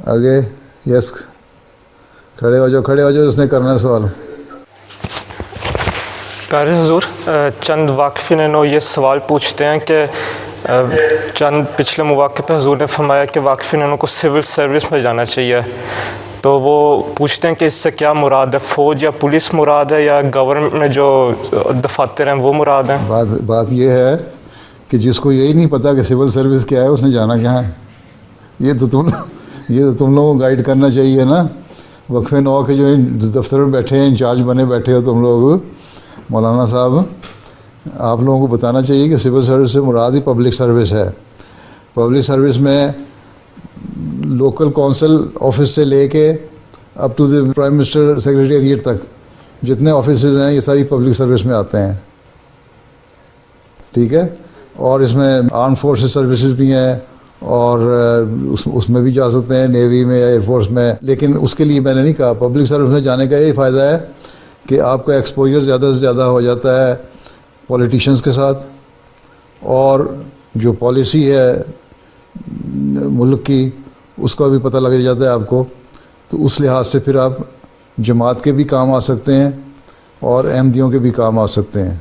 آگے یس کھڑے ہو جاؤ اس نے کرنا ہے سوال. پیارے حضور، چند واقفین نو یہ سوال پوچھتے ہیں کہ چند پچھلے مواقع پہ حضور نے فرمایا کہ واقفین نو کو سول سروس میں جانا چاہیے، تو وہ پوچھتے ہیں کہ اس سے کیا مراد ہے؟ فوج یا پولیس مراد ہے یا گورنمنٹ میں جو دفاتر ہیں وہ مراد ہیں؟ بات یہ ہے کہ جس کو یہی نہیں پتہ کہ سول سروس کیا ہے اس نے جانا کہاں ہے. یہ تو تم لوگوں کو گائیڈ کرنا چاہیے نا. وقف 9 کے جو دفتر میں بیٹھے ہیں، انچارج بنے بیٹھے ہو تم لوگ، مولانا صاحب، آپ لوگوں کو بتانا چاہیے کہ سول سروس سے مراد ہی پبلک سروس ہے. پبلک سروس میں لوکل کونسل آفس سے لے کے up to the prime minister secretariat تک جتنے آفیسز ہیں یہ ساری پبلک سروس میں آتے ہیں. ٹھیک ہے. اور اس میں آرم فورسز سروسز بھی ہیں اور اس میں بھی جا سکتے ہیں، نیوی میں یا ایئر فورس میں. لیکن اس کے لیے میں نے نہیں کہا. پبلک سروس میں جانے کا یہی فائدہ ہے کہ آپ کا ایکسپوجر زیادہ سے زیادہ ہو جاتا ہے پولیٹیشنز کے ساتھ، اور جو پالیسی ہے ملک کی اس کا بھی پتہ لگ جاتا ہے آپ کو. تو اس لحاظ سے پھر آپ جماعت کے بھی کام آ سکتے ہیں اور احمدیوں کے بھی کام آ سکتے ہیں.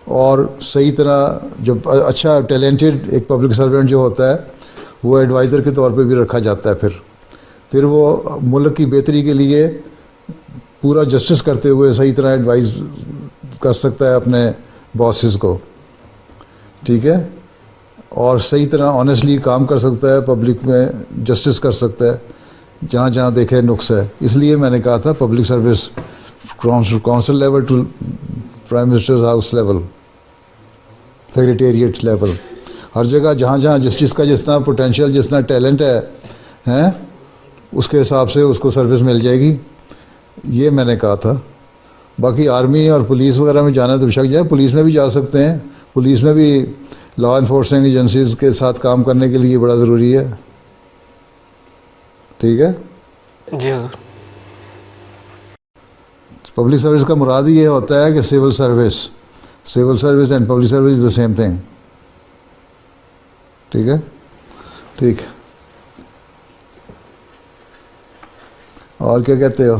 اور صحیح طرح جب اچھا ٹیلنٹڈ ایک پبلک سرونٹ جو ہوتا ہے وہ ایڈوائزر کے طور پہ بھی رکھا جاتا ہے. پھر وہ ملک کی بہتری کے لیے پورا جسٹس کرتے ہوئے صحیح طرح ایڈوائز کر سکتا ہے اپنے باسز کو. ٹھیک ہے. اور صحیح طرح آنیسٹلی کام کر سکتا ہے، پبلک میں جسٹس کر سکتا ہے جہاں جہاں دیکھے نقص ہے. اس لیے میں نے کہا تھا public service council level to prime minister house level, secretariat level, ہر جگہ جہاں جہاں جس کا جتنا پوٹینشیل، جتنا ٹیلنٹ ہے اس کے حساب سے اس کو سروس مل جائے گی. یہ میں نے کہا تھا. باقی آرمی اور پولیس وغیرہ میں جانا تو شک جائے، پولیس میں بھی جا سکتے ہیں. پولیس میں بھی لا انفورسنگ ایجنسیز کے ساتھ کام کرنے کے لیے بڑا ضروری ہے. ٹھیک ہے. جی حضور. پبلک سروس کا مراد ہی یہ ہوتا ہے کہ civil service and public service is the same thing. ٹھیک ہے. ٹھیک. اور کیا کہتے ہو؟